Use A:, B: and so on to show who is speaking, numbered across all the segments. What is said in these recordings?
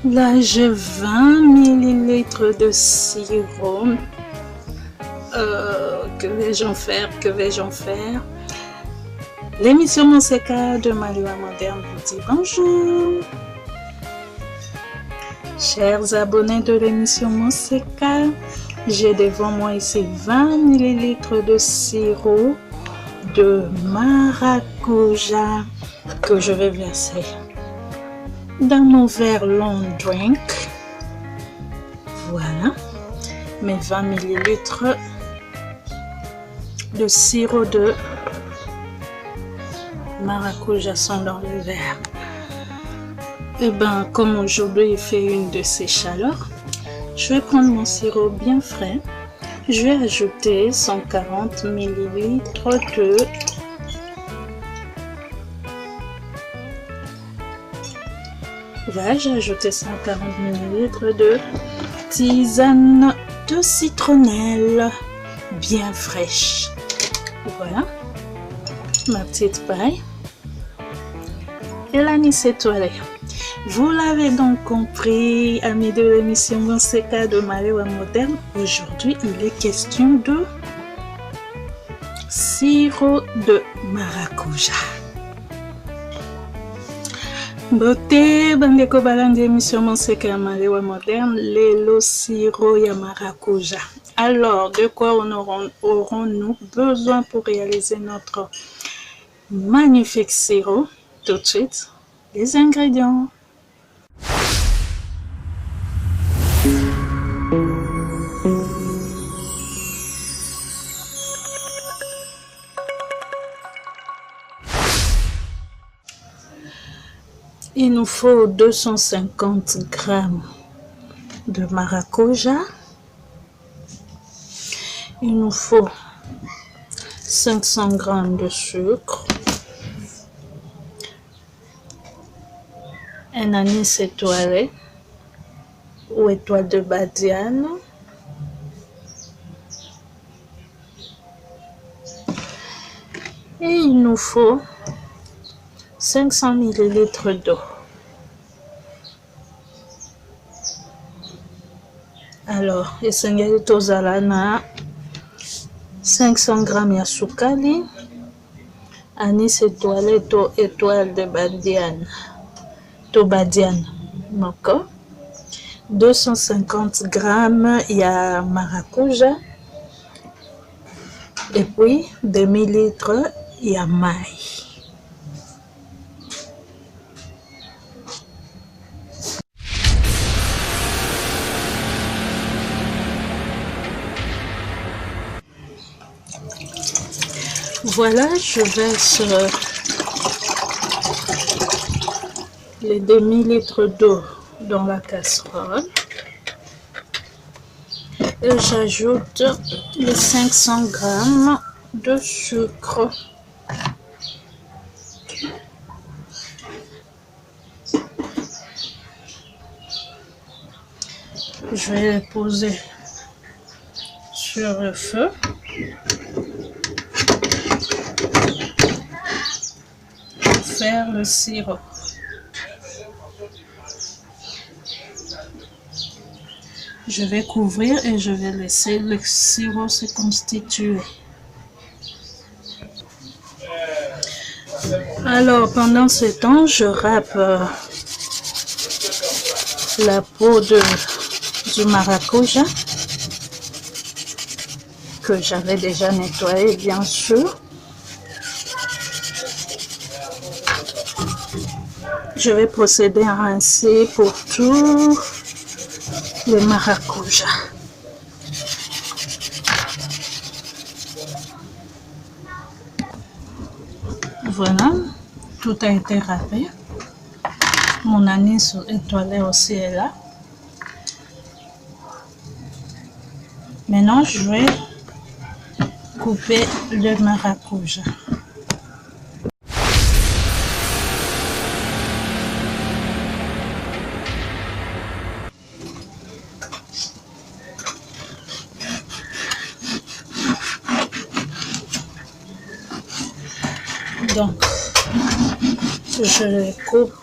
A: Là, j'ai 20 millilitres de sirop. Que vais-je en faire? Que vais-je en faire? L'émission Monseca de Maliwa Moderne vous dit bonjour. Chers abonnés de l'émission Monseca, j'ai devant moi ici 20 millilitres de sirop de maracuja que je vais verser dans mon verre long drink. Voilà, mes 20 millilitres de sirop de maracuja sont dans le verre. Et ben, comme aujourd'hui il fait une de ces chaleurs, je vais prendre mon sirop bien frais. Je vais ajouter 140 millilitres de j'ai ajouté 140 ml de tisane de citronnelle bien fraîche. Voilà, ma petite paille. Et l'anis étoilé. Vous l'avez donc compris, amis de l'émission Monseca de Maliwa Moderne. Aujourd'hui, il est question de sirop de maracuja. Beauté, bandeko balandi émission Monseca ya Maliwa Moderne, lelo sirop ya maracuja. Alors, de quoi aurons-nous besoin pour réaliser notre magnifique sirop? Tout de suite, les ingrédients. Il nous faut 250 g de maracuja. Il nous faut 500 g de sucre. Un anis étoilé ou étoile de badiane. Et il nous faut 500 ml d'eau. Alors, esengeli tozala na 500 g ya sukali, anis étoilé to étoile de badiane, to badiane moko, 250 g ya maracuja, et puis 2 ml ya mai. Voilà, je verse les 2 ml d'eau dans la casserole et j'ajoute les 500 g de sucre. Je vais les poser sur le feu. Faire le sirop. Je vais couvrir et je vais laisser le sirop se constituer. Alors pendant ce temps, je râpe la peau du maracuja que j'avais déjà nettoyé, bien sûr. Je vais procéder à rincer pour tout le maracuja. Voilà, tout a été râpé. Mon anis étoilé aussi est là. Maintenant, je vais couper le maracuja. Donc, je les coupe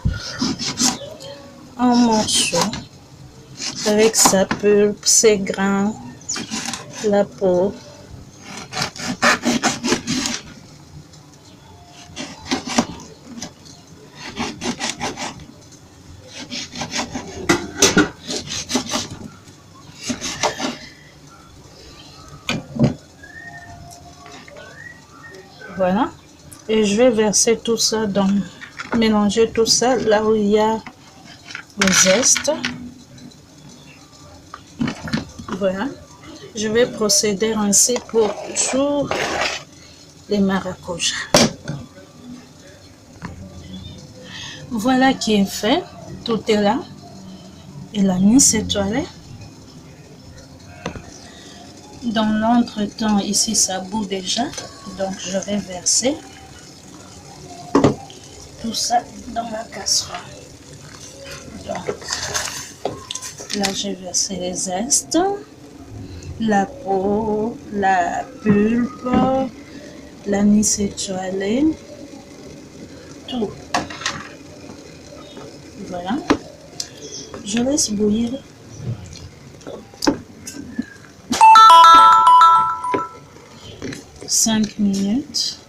A: en morceaux avec sa pulpe, ses grains, la peau. Voilà. Et je vais verser tout ça mélanger tout ça là où il y a le zeste. Voilà. Je vais procéder ainsi pour tous les maracujas. Voilà qui est fait. Tout est là. Et l'anis étoilé. Dans l'entretemps, ici, ça bout déjà. Donc, je vais verser tout ça dans la casserole. Donc, là, j'ai versé les zestes, la peau, la pulpe, l'anis étoilé, tout. Voilà. Je laisse bouillir. Cinq minutes.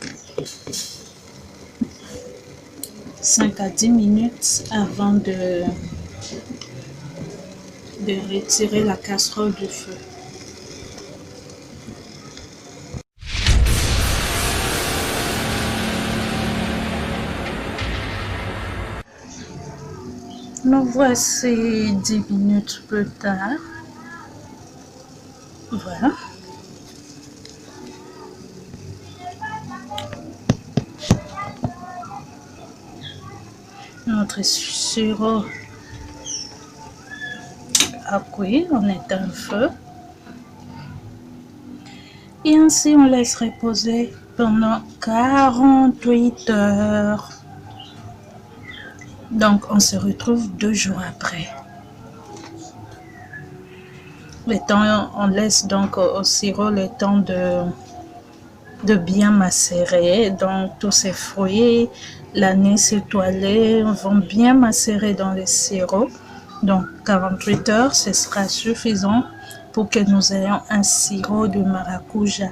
A: 5 à 10 minutes avant de retirer la casserole du feu. Nous voici 10 minutes plus tard. Voilà. Notre sirop a cuit, on éteint le feu. Et ainsi on laisse reposer pendant 48 heures. Donc on se retrouve 2 jours après. On laisse donc au sirop le temps de bien macérer. Donc tous ces fruits, l'anis étoilé vont bien macérer dans le sirop. Donc 48 heures, ce sera suffisant pour que nous ayons un sirop de maracuja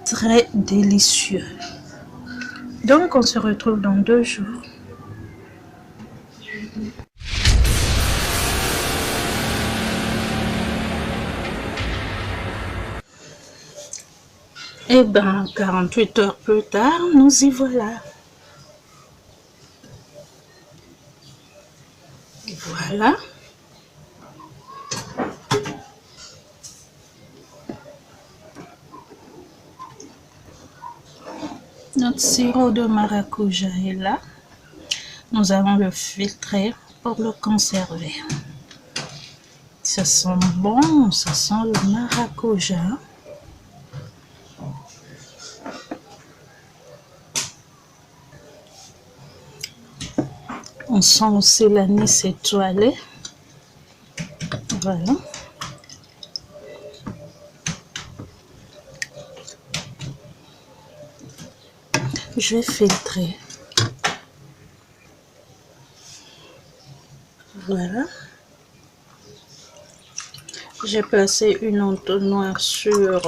A: très délicieux. Donc on se retrouve dans 2 jours. Et bien, 48 heures plus tard, nous y voilà. Voilà. Notre sirop de maracuja est là. Nous allons le filtrer pour le conserver. Ça sent bon, ça sent le maracuja. On sent aussi l'anis étoilé. Voilà. Je vais filtrer. Voilà. J'ai placé une entonnoir sur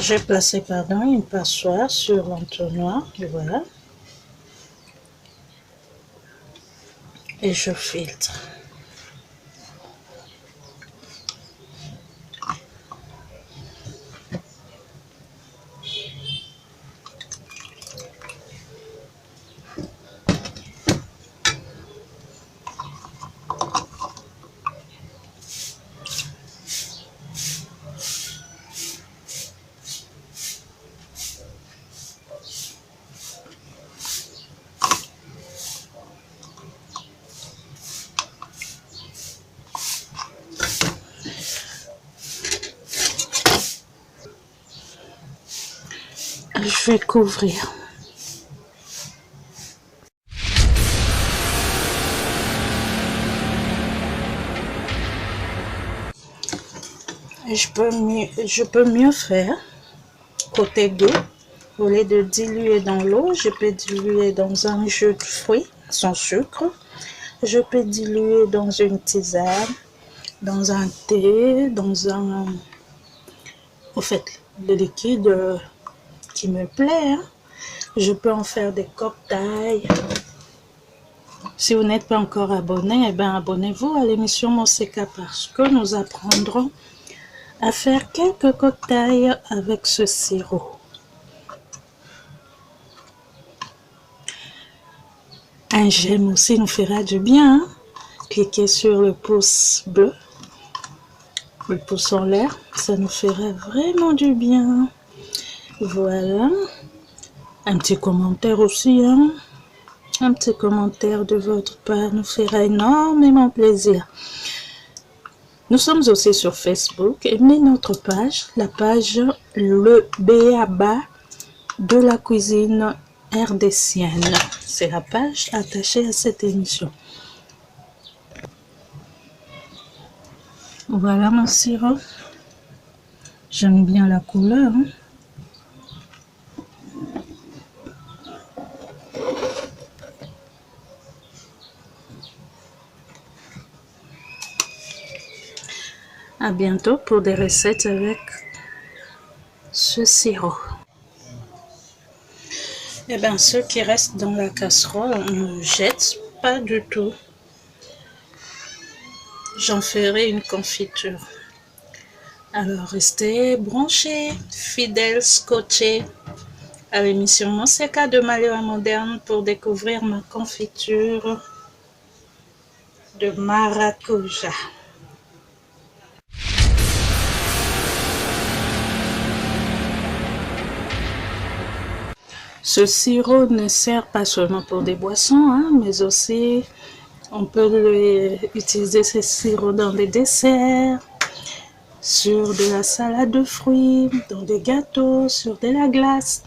A: j'ai placé une passoire sur l'entonnoir. Voilà. Et je filtre. Je vais couvrir. Je peux mieux faire côté d'eau. Au lieu de diluer dans l'eau, je peux diluer dans un jus de fruits sans sucre. Je peux diluer dans une tisane, dans un thé, dans un... Au fait, le liquide qui me plaît. Hein. Je peux en faire des cocktails. Si vous n'êtes pas encore abonné, eh bien abonnez-vous à l'émission Monseka parce que nous apprendrons à faire quelques cocktails avec ce sirop. Un j'aime aussi nous fera du bien. Hein? Cliquez sur le pouce bleu, le pouce en l'air, ça nous fera vraiment du bien. Voilà. Un petit commentaire aussi. Hein? Un petit commentaire de votre part nous fera énormément plaisir. Nous sommes aussi sur Facebook. Aimez notre page, la page Le B.A.B.A. de la cuisine rdcienne. C'est la page attachée à cette émission. Voilà mon sirop. J'aime bien la couleur. Hein? À bientôt pour des recettes avec ce sirop. Et bien, ce qui reste dans la casserole, on ne jette pas du tout. J'en ferai une confiture. Alors, restez branchés, fidèles, scotchés à l'émission Monseka de Malewa Moderne pour découvrir ma confiture de maracuja. Ce sirop ne sert pas seulement pour des boissons, hein, mais aussi on peut utiliser ce sirop dans des desserts, sur de la salade de fruits, dans des gâteaux, sur de la glace.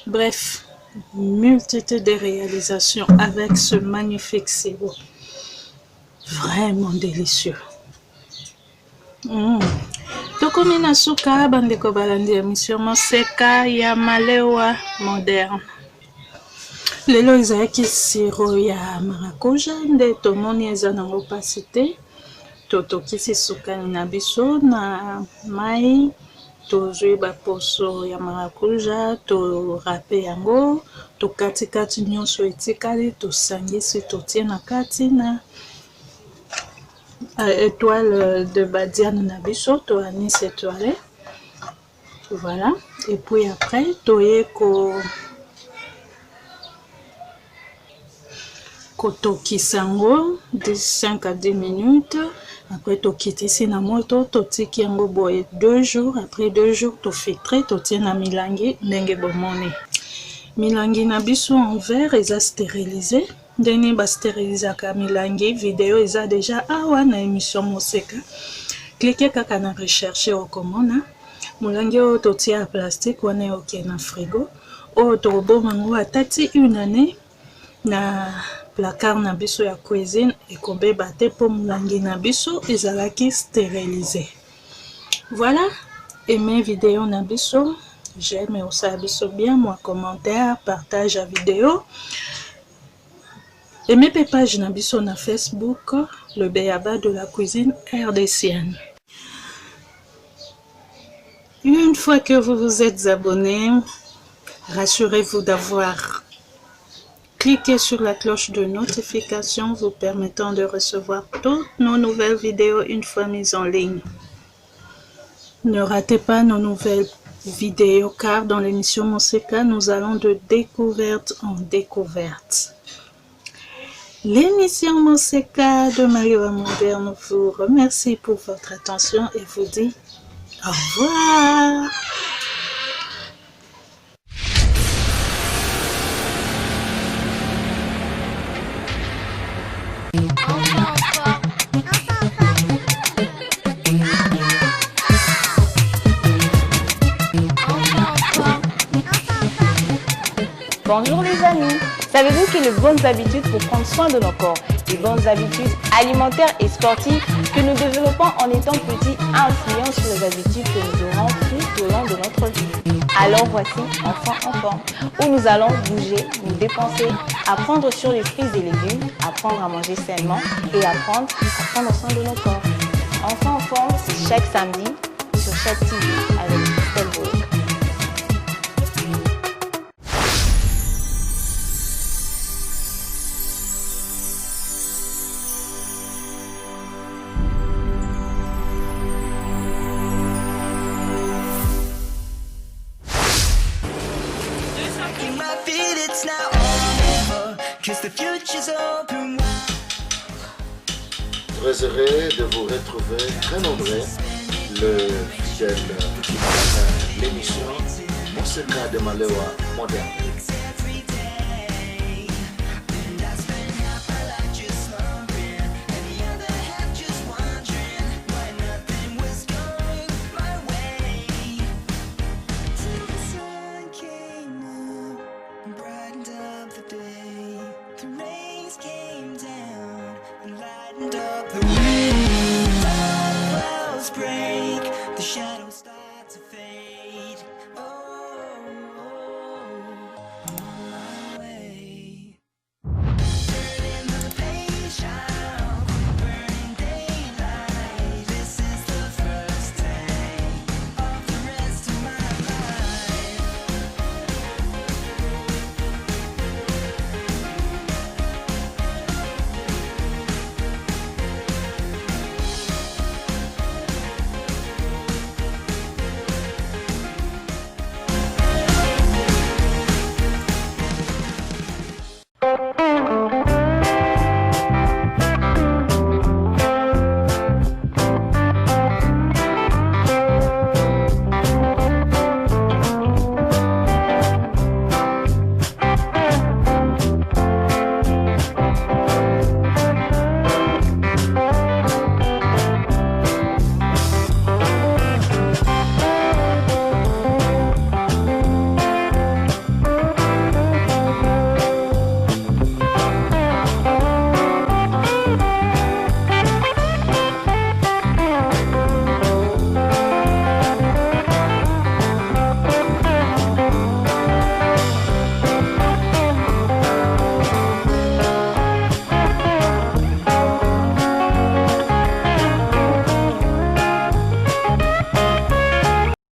A: Bref, multitude de réalisations avec ce magnifique sirop. Vraiment délicieux. Tokomi na suka bandeko balandi émission Monseka ya Malewa Moderne. Lelo ezalaki sirop ya maracuja nde tomoni eza na opacité. Totokisi sukani na biso na mai, tozwi baposo ya maracuja, torape yango, tokati nyonso etikali, tosangisi totie na kati na étoile de badiane na biso, to anis étoilé. Voilà. Et puis après, toye kotokisa yango 5 à 10 minutes. Après, tokitisi na moto, totiki yango boye 2 jours. Après 2 jours, tofiltre, totie na milangi ndenge bomoni. Milangi na biso en verre eza stérilisé. Ndeni ba stérilisaka milangi, vidéo eza déjà awa na émission Monseka. Cliquez kaka na recherche okomona. Mulangi oyo totia plastique wana oke na frigo. Oyo toboma ngo atati une année na placard na biso ya cuisine ekobeba te po mulangi na biso ezalaki stérilisé. Voilà, aimez vidéo na biso, j'aime aussi biso bien, moi commentaire, partage la vidéo. Aimez mes pages na biso na Facebook, le B.A.B.A. de la cuisine rdcienne. Une fois que vous vous êtes abonné, rassurez-vous d'avoir cliqué sur la cloche de notification vous permettant de recevoir toutes nos nouvelles vidéos une fois mises en ligne. Ne ratez pas nos nouvelles vidéos car dans l'émission Monseka, nous allons de découverte en découverte. L'émission Monseka de Malewa Moderne vous remercie pour votre attention et vous dit au revoir.
B: Enfant, Bonjour les amis! Savez-vous qu'il y a de bonnes habitudes pour prendre soin de nos corps? Des bonnes habitudes alimentaires et sportives que nous développons en étant petits influencent sur les habitudes que nous aurons tout au long de notre vie. Alors voici Enfants en forme, où nous allons bouger, nous dépenser, apprendre sur les fruits et légumes, apprendre à manger sainement et apprendre à prendre soin de nos corps. Enfants en forme, c'est chaque samedi sur chaque TV avec Christelle Bourg.
C: Très heureux de vous retrouver très nombreux, le fidèle qui l'émission Mon secret de Malewa moderne.